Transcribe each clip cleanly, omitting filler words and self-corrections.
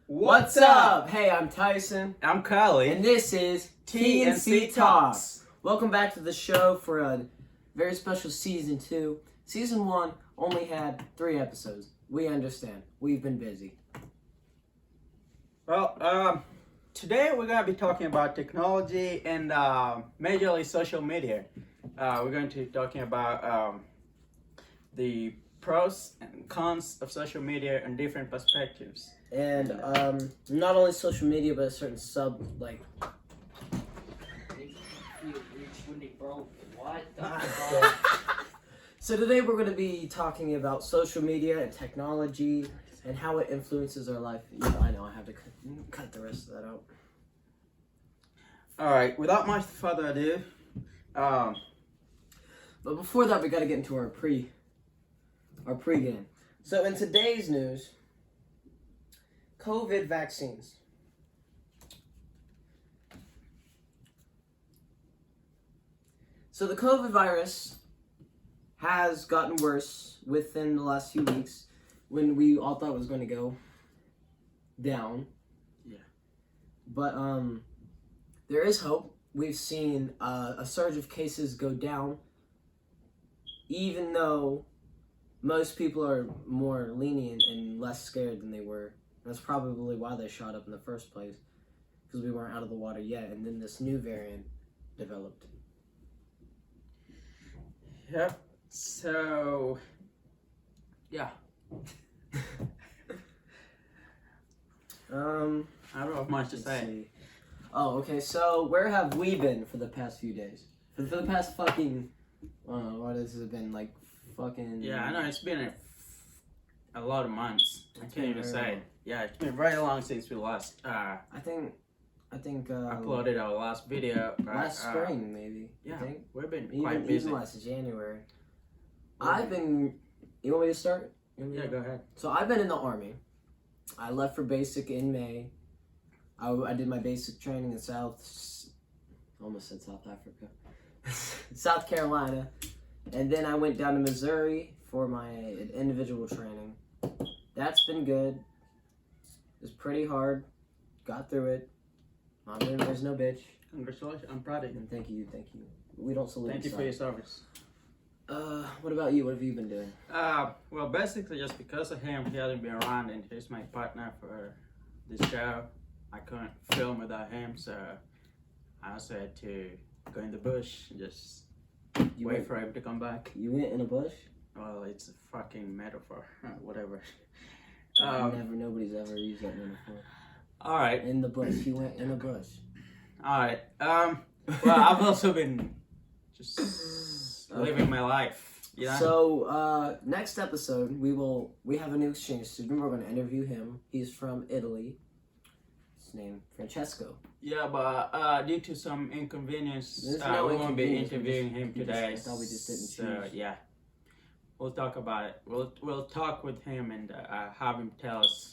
What's up? Hey, I'm Tyson. I'm Kylie. And this is T&C Talks. Welcome back to the show for a very special season 2. Season 1 only had 3 episodes. We understand. We've been busy. Well, today we're going to be talking about technology and majorly social media. We're going to be talking about the pros and cons of social media and different perspectives. And not only social media, but a certain So today we're going to be talking about social media and technology and how it influences our life. Yeah, I know, I have to cut the rest of that out. Alright, without much further ado, but before that, we got to get into our pregame. So in today's news, COVID vaccines. So the COVID virus has gotten worse within the last few weeks when we all thought it was going to go down. Yeah. But there is hope. We've seen a surge of cases go down, even though most people are more lenient and less scared than they were. That's probably why they shot up in the first place, because we weren't out of the water yet, and then this new variant developed. Yep. So, yeah. I don't have much to say. See. Oh, okay. So where have we been for the past few days? For the past fucking, what has it been, like fucking? Yeah, I know it's been a lot of months. I can't even say. Long. Yeah, it's been very long since we last. I think. Uploaded our last video. Last spring, maybe. Yeah, I think. we've been quite busy. Even last January. I've been. You want me to start? Yeah, go ahead. So I've been in the Army. I left for basic in May. I did my basic training in almost said South Africa, South Carolina, and then I went down to Missouri for my individual training. That's been good. It's pretty hard. Got through it. There's no bitch. Congratulations, I'm proud of you. And thank you. We don't salute. Thank you for your service. What about you? What have you been doing? Well, basically just because of him, he hasn't been around, and he's my partner for this show. I couldn't film without him, so I said to go in the bush and just wait for him to come back. You went in a bush? Well, it's a fucking metaphor, whatever. Nobody's ever used that metaphor. All right. In the bush. He went in a bush. All right. Well, I've also been just living my life. Yeah. So next episode we have a new exchange student. We're going to interview him. He's from Italy. His name Francesco. Yeah, but due to some inconvenience, we won't be interviewing him today. I thought we just didn't choose. Yeah, we'll talk about it. We'll talk with him and have him tell us.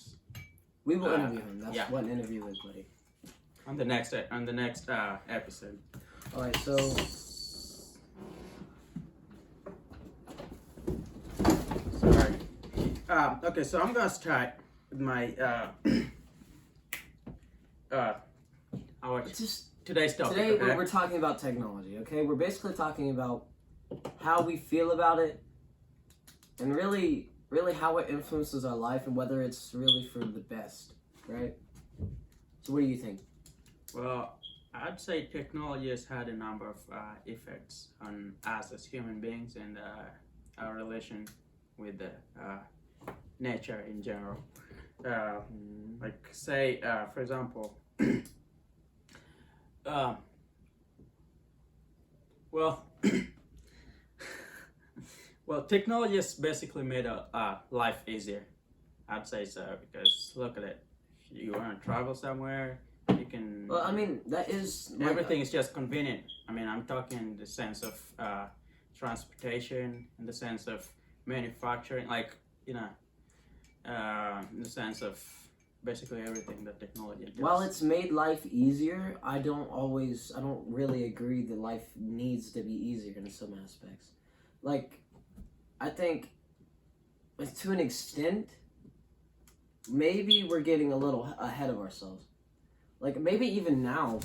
We will interview him. That's what an interview is, buddy. On the next episode. All right, so. Sorry. Okay, so I'm gonna start with my today's topic. Today okay? we're talking about technology. Okay, we're basically talking about how we feel about it, and really how it influences our life and whether it's really for the best, right? So what do you think? Well, I'd say technology has had a number of effects on us as human beings and our relation with the nature in general. Like say, for example, well, technology has basically made life easier. I'd say so, because look at it. If you want to travel somewhere, you can. Well, I mean, that is everything is just convenient. I mean, I'm talking in the sense of transportation, in the sense of manufacturing, like in the sense of basically everything that technology does. While it's made life easier, I don't really agree that life needs to be easier in some aspects. Like, I think to an extent, maybe we're getting a little ahead of ourselves. Like maybe even now,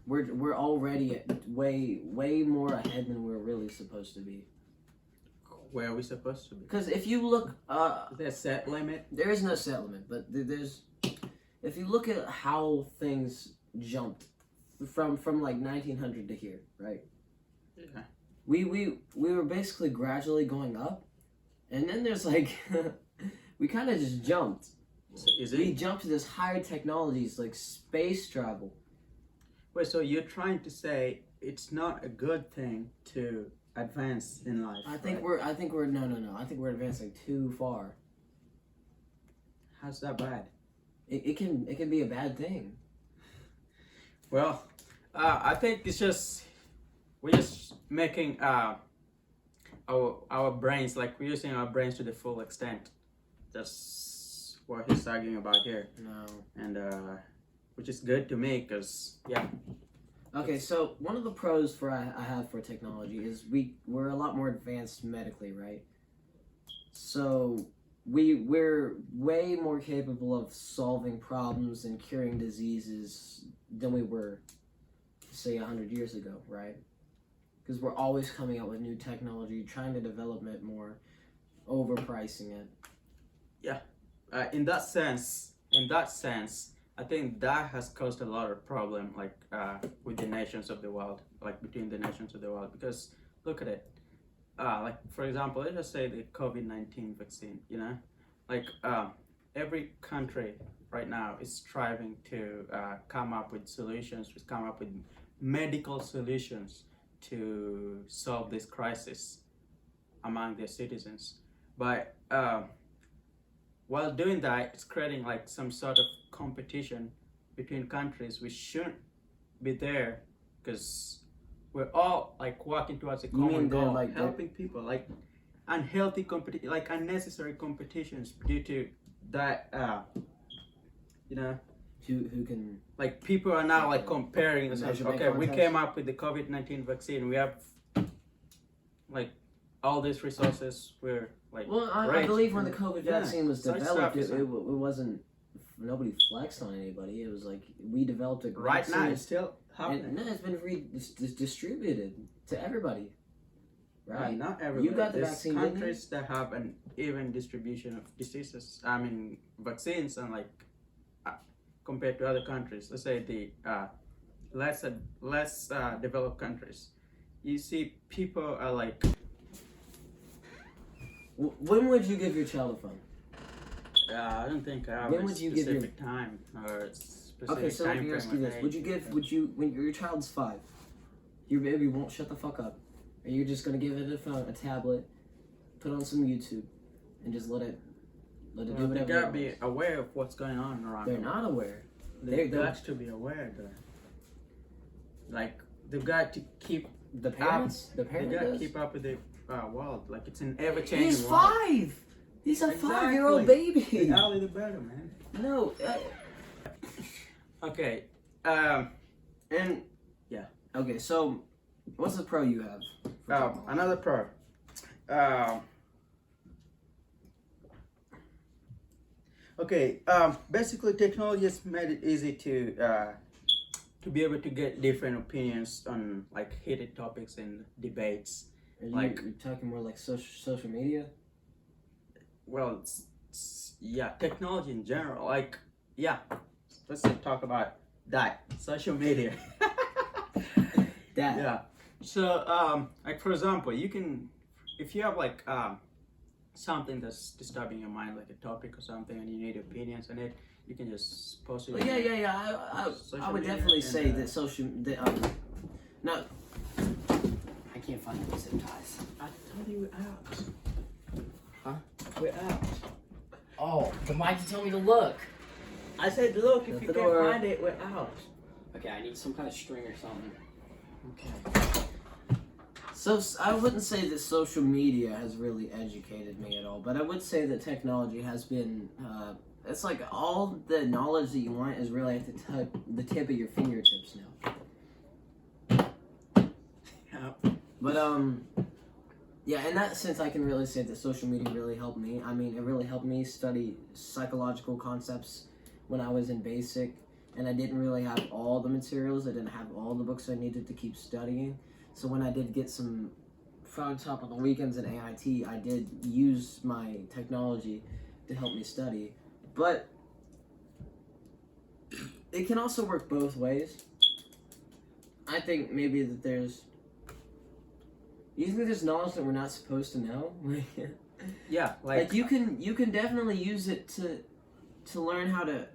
we're already way more ahead than we're really supposed to be. Where are we supposed to be? Because if you look, Is there a set limit? there is no set limit, but there's. If you look at how things jumped from like 1900 to here, right? Yeah. We were basically gradually going up, and then there's like we kind of just jumped. So is We it? jumped to this higher technologies like space travel. Wait, so you're trying to say it's not a good thing to advance in life? I think right? I think we're no. I think we're advancing too far. How's that bad? It can be a bad thing. Well, I think it's just we're just making our brains, like we're using our brains to the full extent. That's what he's arguing about here, No. and which is good to me because yeah. Okay, so one of the pros I have for technology is we're a lot more advanced medically, right? So we're way more capable of solving problems and curing diseases than we were, say, 100 years ago, right? Because we're always coming out with new technology, trying to develop it more, overpricing it. In that sense, I think that has caused a lot of problem, like with the nations of the world, like between the nations of the world. Because look at it, like for example, let's just say the COVID-19 vaccine. You know, like every country right now is striving to come up with solutions, to come up with medical solutions to solve this crisis among their citizens. But while doing that, it's creating like some sort of competition between countries which shouldn't be there because we're all like working towards a You mean common they're, goal, like, helping people, like unhealthy competition, like unnecessary competitions due to that, you know, Who can like people are now like comparing themselves. Measurement Okay, we contest? came up with the COVID-19 vaccine. We have like all these resources. We're like, Well, I great. believe when the COVID Yeah, vaccine was such developed, stuff is- it wasn't, nobody flexed on anybody. It was like, we developed a right vaccine, now it's still happening. and no, it's been distributed to everybody, right? Not everybody. You got the There's vaccine, didn't you? countries that have an even distribution of diseases. I mean, vaccines, and like compared to other countries. Let's say the less developed countries. You see, people are like. When would you give your child a phone? I don't think I have When a would you give your- specific time or specific Okay, so let time me ask frame you of this: age. would you, when your child's 5, your baby won't shut the fuck up, are you just gonna give it a phone, a tablet, put on some YouTube, and just let it do Well, they whatever? gotta it be wants? aware of what's going on around They're them. not aware. They've they're- got to be aware, though. Like they've got to keep. The parents, They got to does. keep up with the world. Like it's an ever-changing He's world. 5. He's a Exactly. 5-year-old baby. The earlier the better, man. No. Okay. And Yeah. Okay, so what's the pro you have? for technology? Another pro. Okay. Basically, technology has made it easy to be able to get different opinions on like heated topics and debates. Are like- you're talking more like social media? Well, yeah, technology in general. Like, yeah, let's just talk about that. Social media. That. Yeah. So, like for example, you can, if you have like something that's disturbing your mind, like a topic or something, and you need opinions on it, you can just post it. Well, yeah. I Social would media definitely and, say that no, I can't find the zip ties. I told you we're out. Huh? We're out. Oh, then why'd you tell me to look? I said, look, if Shut you the can't door. find it, we're out. Okay, I need some kind of string or something. Okay. So I wouldn't say that social media has really educated me at all, but I would say that technology has been. It's like all the knowledge that you want is really at the tip of your fingertips now. Yeah. But Yeah, in that sense, I can really say that social media really helped me. I mean, it really helped me study psychological concepts when I was in basic, and I didn't really have all the materials. I didn't have all the books I needed to keep studying. So when I did get some phone time on the weekends in AIT, I did use my technology to help me study. But it can also work both ways. I think maybe that there's. You think there's knowledge that we're not supposed to know? Yeah, like you can definitely use it to learn how to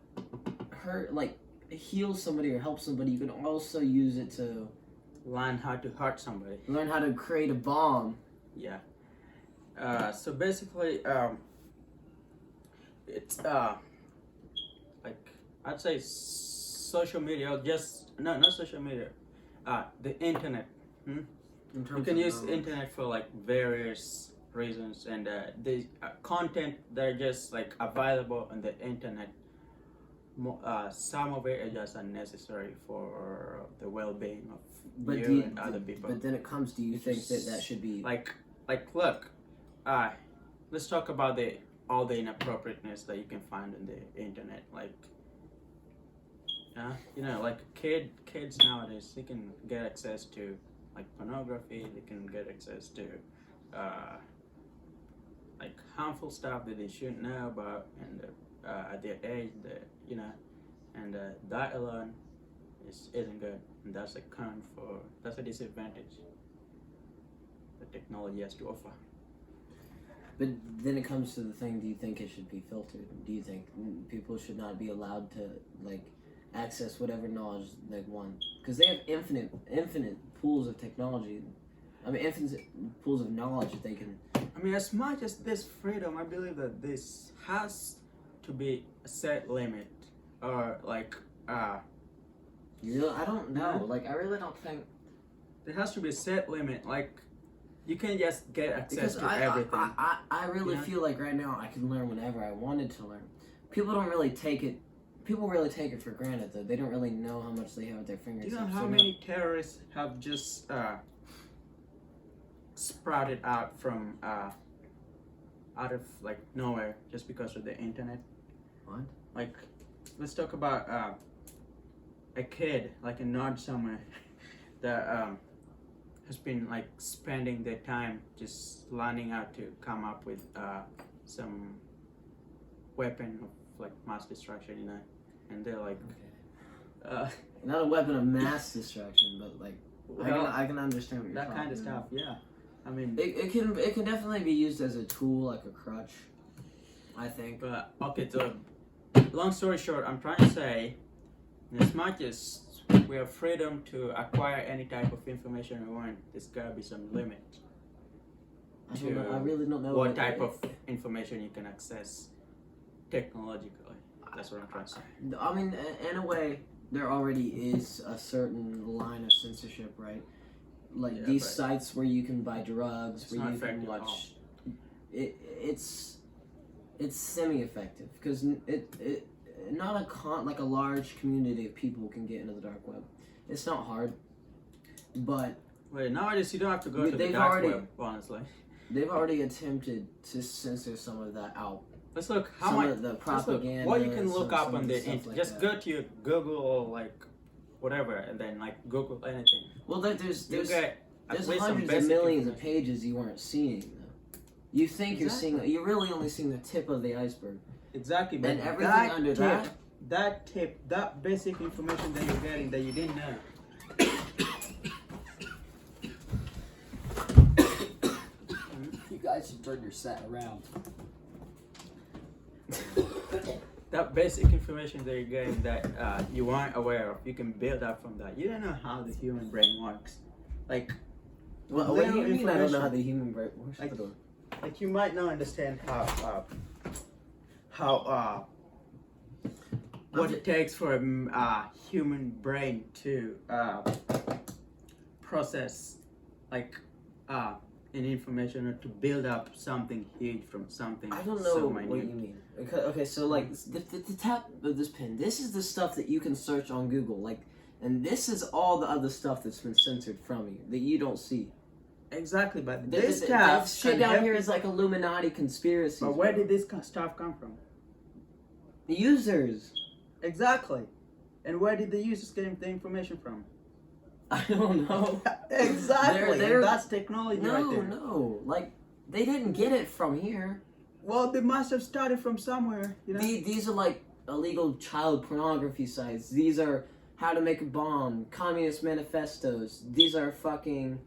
heal somebody or help somebody. You can also use it to learn how to hurt somebody. Learn how to create a bomb. Yeah. So basically, it's like I'd say social media. Not social media. The internet. You can use internet for like various reasons, and the content that are just like available on the internet. Some of it is just unnecessary for the well-being of you and other people. But then it comes, do you think that should be like look, let's talk about all the inappropriateness that you can find on the internet. Like, like kids nowadays, they can get access to like pornography. They can get access to like harmful stuff that they shouldn't know about, and at their age, and that alone isn't good, and that's a disadvantage that technology has to offer. But then it comes to the thing: do you think it should be filtered? Do you think people should not be allowed to like access whatever knowledge they want? Because they have infinite pools of technology. I mean, infinite pools of knowledge that they can. I mean, as much as this freedom, I believe that this has to be a set limit, or like I don't know. Like, I really don't think there has to be a set limit. Like, you can't just get access to everything. I really feel like right now I can learn whenever I wanted to learn. People really take it for granted, though. They don't really know how much they have at their fingertips. Do you know how many terrorists have just sprouted out from out of like nowhere just because of the internet? What? Like, let's talk about a kid like in North somewhere that has been like spending their time just learning how to come up with some weapon of like mass destruction, and they're like not a weapon of mass destruction, but like I can understand what you're that kind of stuff. Yeah, I mean it can definitely be used as a tool, like a crutch, I think. But okay, so long story short, I'm trying to say, as much as we have freedom to acquire any type of information we want, there's gotta be some limit. I really don't know what type of information you can access technologically. That's what I'm trying to say. I mean, in a way, there already is a certain line of censorship, right? Like these sites where you can buy drugs, where you can watch. It's semi-effective because it not a large community of people can get into the dark web. It's not hard, but nowadays you don't have to go to the dark web. Honestly, they've already attempted to censor some of that out. Let's look how much the propaganda. What you can look up on the internet. Like just go to your Google or like whatever, and then like Google anything. Well, there's hundreds of millions of pages you aren't seeing though. You think you're seeing, you're really only seeing the tip of the iceberg. Exactly, but and everything under that basic information that you're getting that you didn't know. You guys should turn your set around. That basic information that you're getting that you weren't aware of, you can build up from that. You don't know how the human brain works. Like, what do you mean I don't know how the human brain works? Like you might not understand how what it takes for a human brain to process like an information or to build up something huge from something. I don't know what you mean. Okay, so like the tap of this pen, this is the stuff that you can search on Google, like, and this is all the other stuff that's been censored from you that you don't see. Exactly, but This this stuff shit can down help here you- is like Illuminati conspiracy. But where did this stuff come from? The users? Exactly. And where did the users get the information from? I don't know. Exactly. They're- And that's technology right No, there. no. Like, they didn't get it from here. Well, they must have started from somewhere, you know? These are like illegal child pornography sites. These are how to make a bomb, communist manifestos. These are fucking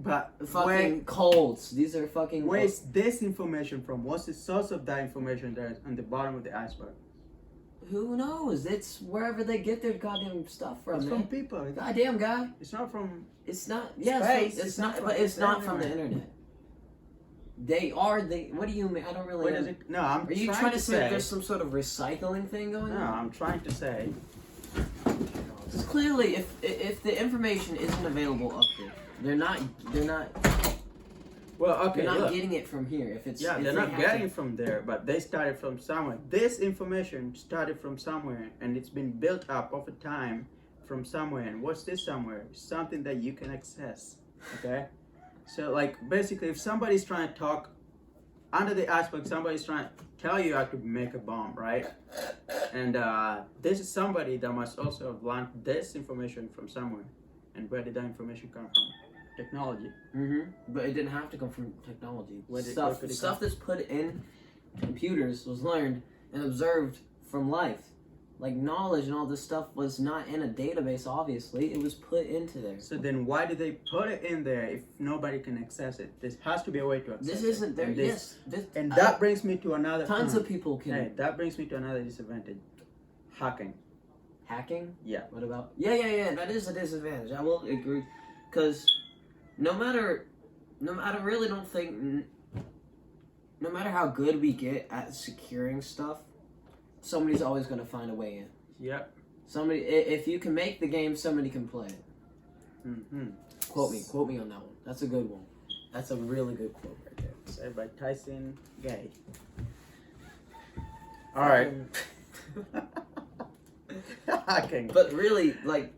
But cults. These are fucking. where's this information from? What's the source of that information there on the bottom of the iceberg? Who knows? It's wherever they get their goddamn stuff from. It's man. from people. Goddamn guy. It's not from. It's not. Yeah, Space. it's It's not. not from But it's not from the anywhere. internet. They are. What do you mean? I don't really. Where does it? No, I'm Are you trying to say that there's some sort of recycling thing going No, on? I'm trying to say. Because clearly, if the information isn't available up there, they're not. Well, okay, They're not look. getting it from here. If it's Yeah, if they're they not have getting to- it from there, but they started from somewhere. This information started from somewhere, and it's been built up over time from somewhere. And what's this somewhere? Something that you can access. Okay, so like basically, if somebody's trying to talk under the iceberg, somebody's trying to tell you how to make a bomb, right? And this is somebody that must also have learned this information from somewhere. And where did that information come from? Technology. But it didn't have to come from technology. Where could Stuff it stuff that's put in computers was learned and observed from life. Like knowledge and all this stuff was not in a database. Obviously, it was put into there. So then why did they put it in there if nobody can access it? There has to be a way to access it. This isn't there. And Yes, And that brings me to another tons point. of people can Hey, that brings me to another disadvantage. Hacking. hacking. Yeah. What about? Yeah. That is a disadvantage. I will agree, because no matter, really don't think, no matter how good we get at securing stuff, somebody's always going to find a way in. Yep. Somebody, if you can make the game, somebody can play it. Mm-hmm. Quote me on that one. That's a good one. That's a really good quote right there. Said by Tyson Gay. All right. Hacking. But really, like,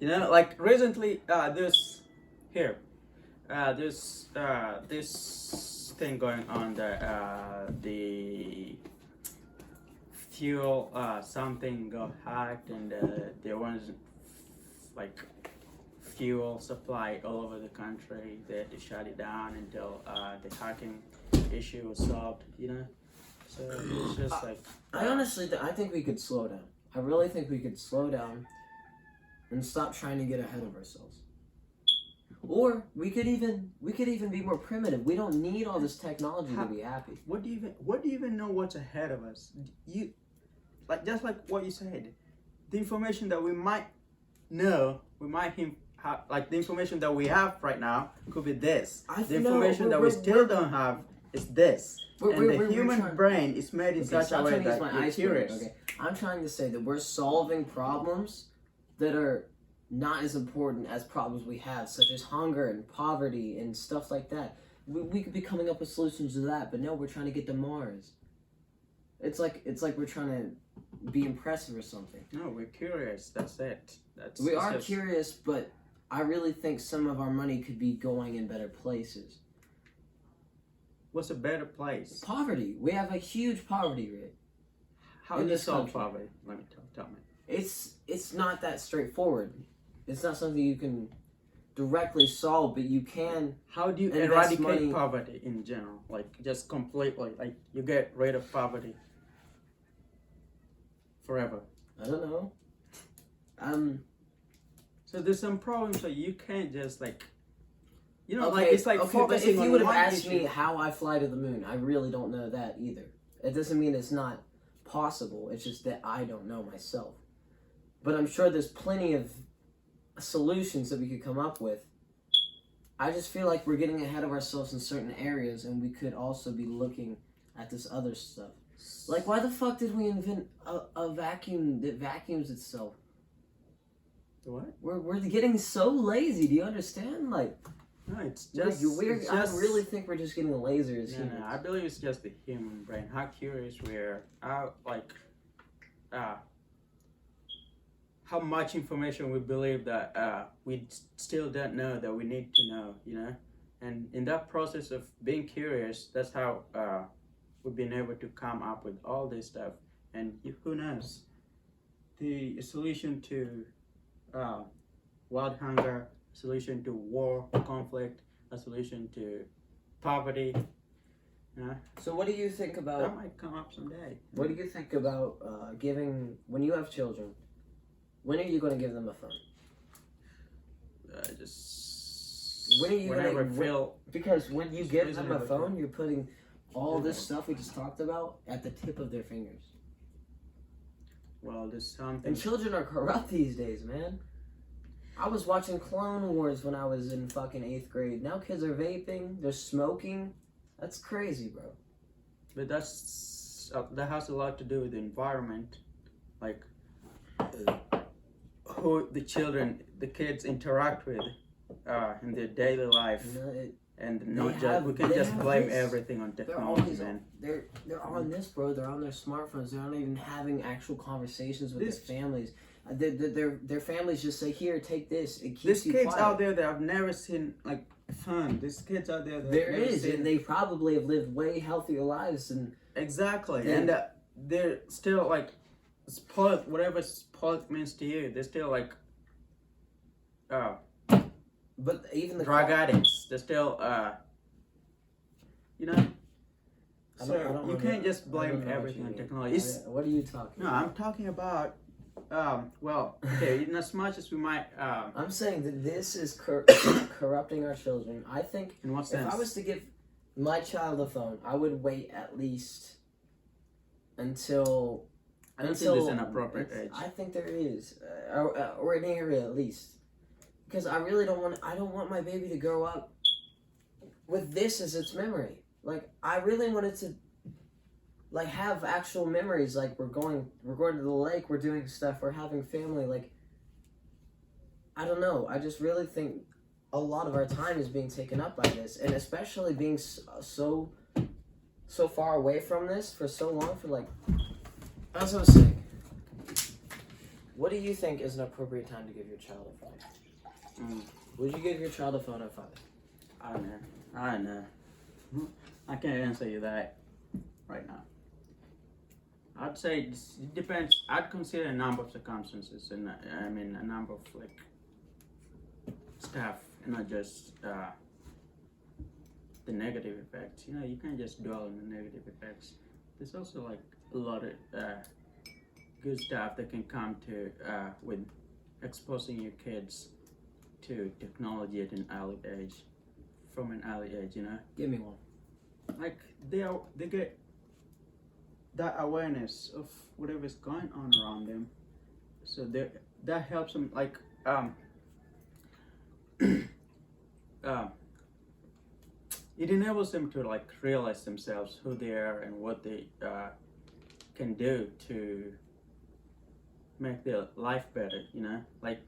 You know, like recently, this thing going on the fuel something got hacked, and there was like fuel supply all over the country. They had to shut it down until the hacking issue was solved. You know, so it's just like I honestly, I think we could slow down. I really think we could slow down and stop trying to get ahead of ourselves. Or we could even be more primitive. We don't need all this technology to be happy. What do you even know what's ahead of us? You like just like what you said, the information that we might know, like the information that we have right now could be this. The information that we still don't have is this. And the human brain is made in such a way that you're curious. Okay, I'm trying to say that we're solving problems that are not as important as problems we have, such as hunger and poverty and stuff like that. We could be coming up with solutions to that, but no, we're trying to get to Mars. It's like we're trying to be impressive or something. No, we're curious. That's it. We are curious, but I really think some of our money could be going in better places. What's a better place? Poverty. We have a huge poverty rate. How in do you this solve country. poverty? Let me tell me. It's not that straightforward. It's not something you can directly solve, but you can. How do you invest eradicate money. poverty in general? Like just completely, like you get rid of poverty forever. I don't know. So there's some problems that you can't just like, you know, Okay, like it's like okay, but focusing if you on would have one asked issue. me how I fly to the moon, I really don't know that either. It doesn't mean it's not possible. It's just that I don't know myself. But I'm sure there's plenty of solutions that we could come up with. I just feel like we're getting ahead of ourselves in certain areas, and we could also be looking at this other stuff. Like, why the fuck did we invent a vacuum that vacuums itself? What? We're getting so lazy. Do you understand? Like, No, it's I just. really think we're just getting lazy as No, humans. I believe it's just the human brain. How curious we are. How how much information we believe that we still don't know that we need to know, you know. And in that process of being curious, that's how we've been able to come up with all this stuff. And who knows, the solution to world hunger, solution to war, conflict, a solution to poverty. So what do you think about? That might come up someday. What do you think about giving when you have children? When are you going to give them a phone? Just When are you whenever gonna, I feel. Because when you give them a reasonable. phone, you're putting all this stuff we just talked about at the tip of their fingers. Well, there's something. And children are corrupt these days, man. I was watching Clone Wars when I was in fucking 8th grade. Now kids are vaping, they're smoking. That's crazy, bro. But that has a lot to do with the environment, like who the kids interact with in their daily life, You know, and not just we can just blame everything on they're technology, always man. they're on this, bro. They're on their smartphones. They're not even having actual conversations with their families. Their families just say, "Here, take this." It keeps There's you kids quiet. out there that I've never seen like fun. There's kids out there that There I've never is, seen. and they probably have lived way healthier lives than. Exactly, Yeah. and they're still like spoiled. Whatever spoiled means to you, they're still like But even the drug addicts. They're still you know. I So don't you know can't what- just I don't blame know what everything you on mean. technology. What are you talking No, about? I'm talking about well, okay, in as much as we might I'm saying that this is corrupting our children. I think in what if sense? I was to give my child a phone, I would wait at least until. I don't think there's an appropriate age. I think there is, or an area at least, because I really don't want. I don't want my baby to grow up with this as its memory. Like I really wanted to, like have actual memories. Like we're going to the lake. We're doing stuff. We're having family. Like I don't know. I just really think a lot of our time is being taken up by this, and especially being so far away from this for so long. For like, as I was saying, what do you think is an appropriate time to give your child a phone? Would you give your child a phone at 5? I don't know. I can't answer you that right now. I'd say it depends. I'd consider a number of circumstances, and I mean a number of like stuff, and not just the negative effects. You know, you can't just dwell on the negative effects. There's also like a lot of good stuff that can come to with exposing your kids to technology at an early age, from an early age. You know, Give me one. like they get that awareness of whatever's going on around them, so that helps them like it enables them to like realize themselves who they are and what they can do to make their life better, you know, like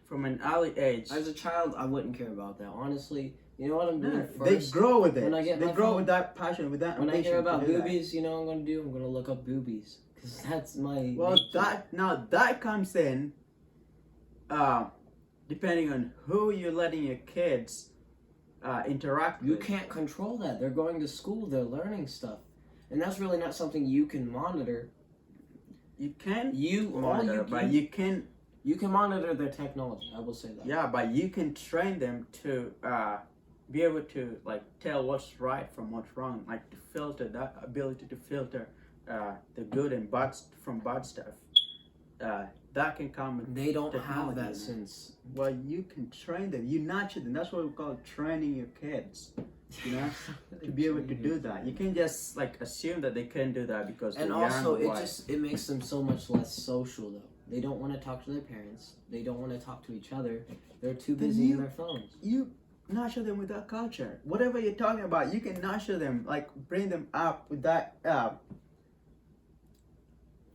from an early age. As a child, I wouldn't care about that. Honestly, you know what I'm doing They first? grow with it. when I get They my grow phone- with that passion, with that When I ambition hear to about do that. boobies, you know what I'm gonna do? I'm gonna look up boobies. Because that's my Well, nature. that comes in, depending on who you're letting your kids interact You with. can't control that. They're going to school, they're learning stuff. And that's really not something you can monitor. You can You monitor, but you can. You can monitor their technology, I will say that. Yeah, but you can train them to be able to like tell what's right from what's wrong, like to filter that ability to filter the good and bad from bad stuff. That can come with They don't have technology, that man. sense. Well, you can train them. You nurture them. That's what we call training your kids. You know, to be able to do that. You can't just like assume that they can do that because And they're also, young. it makes them so much less social, though. They don't want to talk to their parents. They don't want to talk to each other. They're too Then busy you- in their phones. You nurture them with that culture. Whatever you're talking about, you can nurture them, like bring them up with that.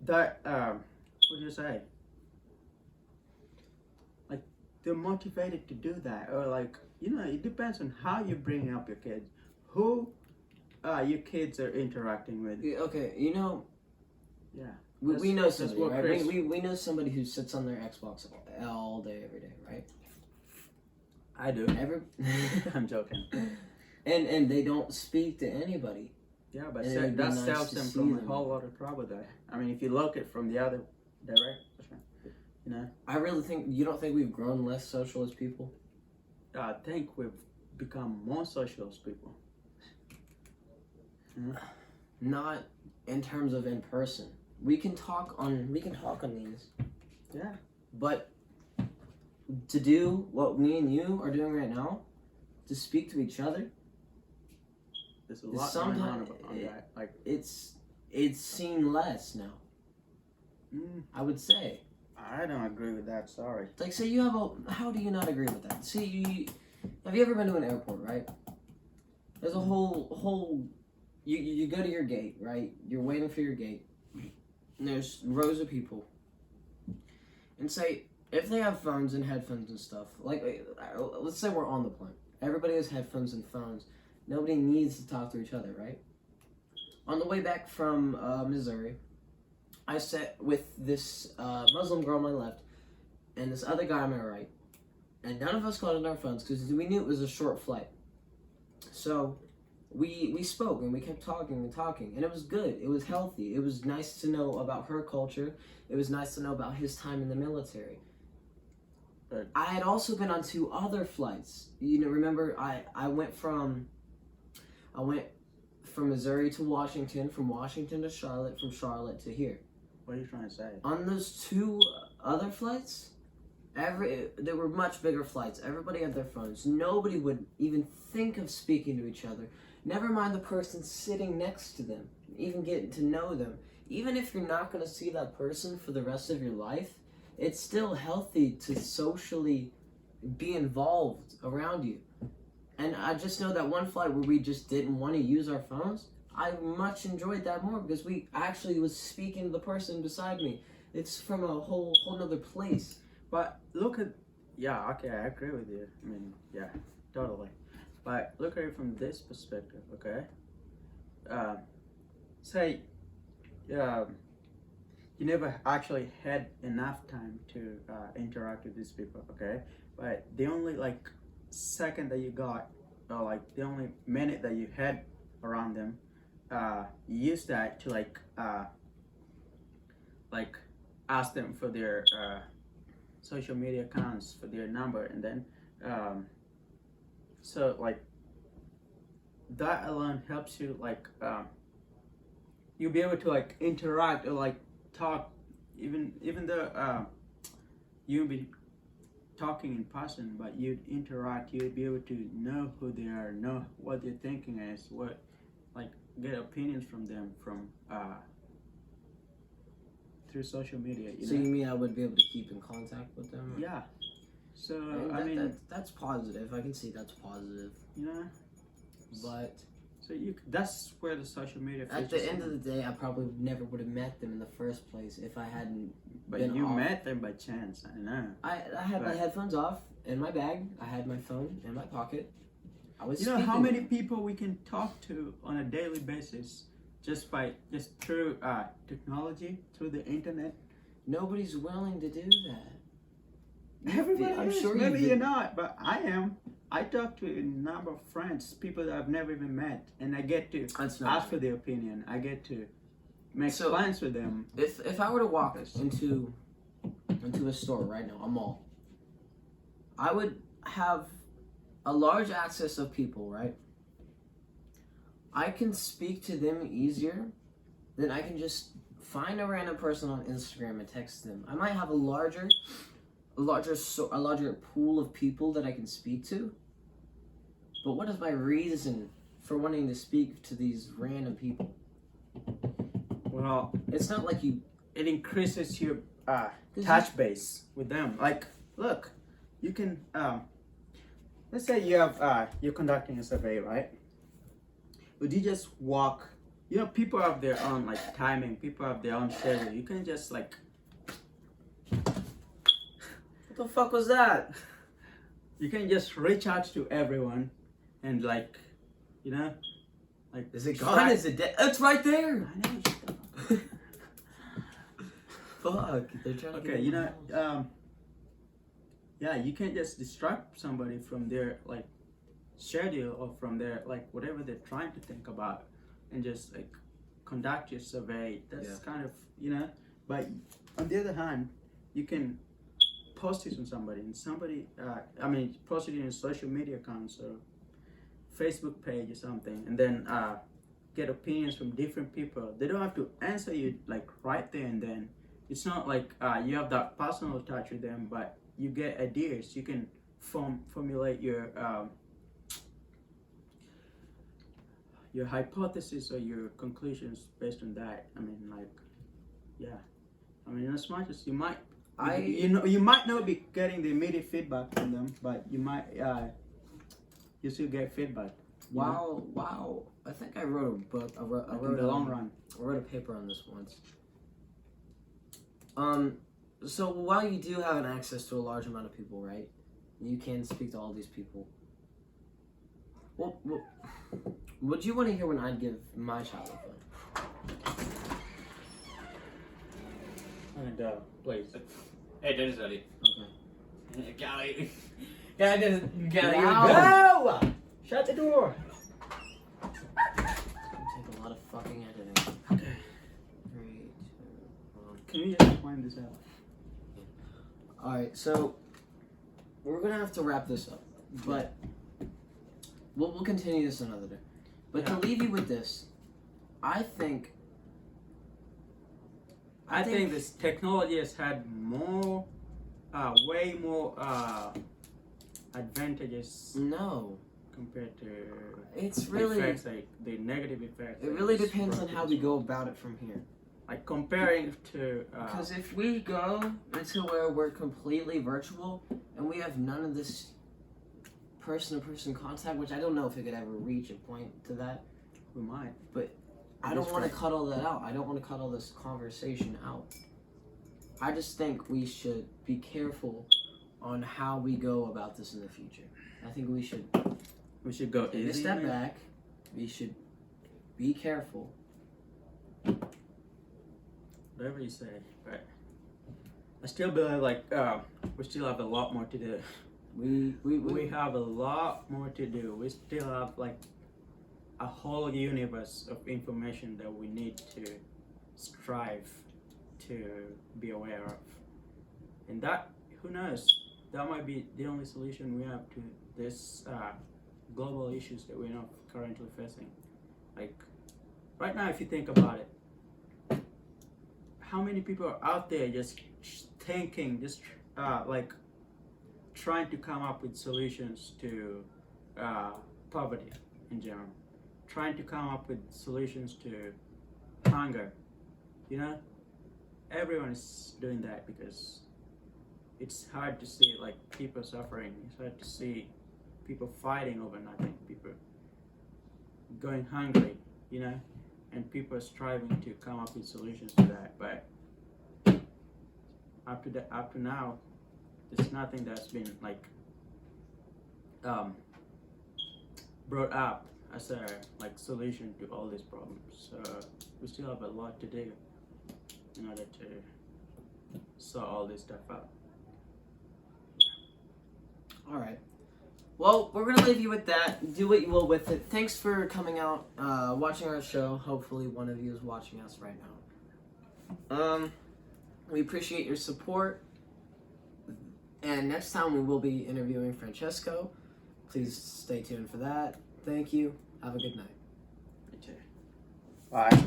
What do you say? Like they're motivated to do that, or like it depends on how you bring up your kids, who your kids are interacting with. Okay, Yeah. we know somebody, what right? Chris- We know somebody who sits on their Xbox all day, every day, right? I do. I'm joking. And they don't speak to anybody. Yeah, but And it'd be that nice saves to them see from a them. whole lot of trouble there. I mean, if you look at from the other direction, you know, I really think you don't think we've grown less social as people. I think we've become more social as people. Not in terms of in person. We can talk on these. Yeah. But to do what me and you are doing right now, to speak to each other, There's a lot going on sometimes on that. Like, it's seen less now. I would say. I don't agree with that. Sorry. Like, say you have how do you not agree with that? See, have you ever been to an airport, right? There's a whole you go to your gate, right? You're waiting for your gate. And there's rows of people. And say, if they have phones and headphones and stuff, like, let's say we're on the plane. Everybody has headphones and phones. Nobody needs to talk to each other, right? On the way back from Missouri, I sat with this Muslim girl on my left and this other guy on my right. And none of us got on our phones because we knew it was a short flight. So we spoke and we kept talking and talking. And it was good. It was healthy. It was nice to know about her culture. It was nice to know about his time in the military. Right. I had also been on 2 other flights. You know, remember I went from Missouri to Washington, from Washington to Charlotte, from Charlotte to here. What are you trying to say? On those 2 other flights, they were much bigger flights. Everybody had their phones. Nobody would even think of speaking to each other. Never mind the person sitting next to them, even getting to know them. Even if you're not going to see that person for the rest of your life, it's still healthy to socially be involved around you. And I just know that one flight where we just didn't want to use our phones, I much enjoyed that more because we actually was speaking to the person beside me. It's from a whole nother place. But look at, yeah, okay, I agree with you. I mean, yeah, totally. But look at it from this perspective, okay? Say, you never actually had enough time to interact with these people, okay? But the only second that you got, or the only minute that you had around them, you use that to ask them for their social media accounts, for their number, and then that alone helps you you'll be able to interact or talk, even though you'll be talking in person, but you'd interact, you'd be able to know who they are, know what their thinking is, get opinions from them from through social media. So you mean I would be able to keep in contact with them? Yeah. So that's positive. I can see that's positive. Yeah. But so that's where the social media. At the end of the day, I probably never would have met them in the first place if I hadn't. But you met them by chance. I know. I had my headphones off in my bag. I had my phone in my pocket. I was. You know how many people we can talk to on a daily basis just through technology, through the internet. Nobody's willing to do that. Everybody, I'm sure maybe you're not, but I am. I talk to a number of friends, people that I've never even met, and I get to ask for their opinion. I get to make plans with them. If I were to walk into a store right now, a mall, I would have a large access of people, right? I can speak to them easier than I can just find a random person on Instagram and text them. I might have a larger pool of people that I can speak to. But what is my reason for wanting to speak to these random people? Well, it's not like it increases your touch base with them. Look, you can let's say you have you're conducting a survey, right? Would you just walk? You know, people have their own timing. People have their own schedule. You can just What the fuck was that? You can just reach out to everyone and is it gone? Is it dead? It's right there. I know. fuck? They're trying to Okay, get you in know, my house. yeah, you can't just distract somebody from their like schedule or from their like whatever they're trying to think about, and just like conduct your survey. That's kind of, you know. But on the other hand, you can post it on somebody, and somebody, post it in a social media accounts or Facebook page or something, and then get opinions from different people. They don't have to answer you like right there and then. It's not like you have that personal touch with them, but you get ideas. You can formulate your hypothesis or your conclusions based on that. I mean, like, yeah. I mean, as much as you might, you might not be getting the immediate feedback from them, but you might, you still get feedback. Wow. I think I wrote a book. I wrote In the long run. I wrote a paper on this once. So while you do have an access to a large amount of people, right? You can speak to all these people. Well, would you want to hear when I'd give my child a phone? And please. Hey, dinner's ready. Okay. Gally. Go! Shut the door. It's gonna take a lot of fucking editing. Okay. 3, 2, 1. Can you just find this out? Alright, so we're gonna have to wrap this up, but we'll continue this another day. But to leave you with this, I think this technology has had more, way more advantages no. compared to It's really effects, like the negative effects. it really depends on how we go about it from here. Like comparing to Because if we go into where we're completely virtual and we have none of this person-to-person contact, which I don't know if it could ever reach a point to that. we might. I don't want to cut all that out. I don't want to cut all this conversation out. I just think we should be careful on how we go about this in the future. I think we should go take easy. a step back. We should be careful. Whatever you say, but I still believe like we still have a lot more to do. We have a lot more to do. We still have like a whole universe of information that we need to strive to be aware of, and that, who knows, that might be the only solution we have to this global issues that we're not currently facing. Like right now, if you think about it, how many people are out there just thinking, just like trying to come up with solutions to poverty in general, trying to come up with solutions to hunger, you know? Everyone is doing that because it's hard to see like people suffering. It's hard to see people fighting over nothing, people going hungry, you know? And people are striving to come up with solutions to that. But up to now, there's nothing that's been like brought up as a like solution to all these problems. So we still have a lot to do in order to sort all this stuff out. All right. Well, we're gonna leave you with that. Do what you will with it. Thanks for coming out, watching our show. Hopefully, one of you is watching us right now. We appreciate your support. And next time we will be interviewing Francesco. Please stay tuned for that. Thank you. Have a good night. Bye.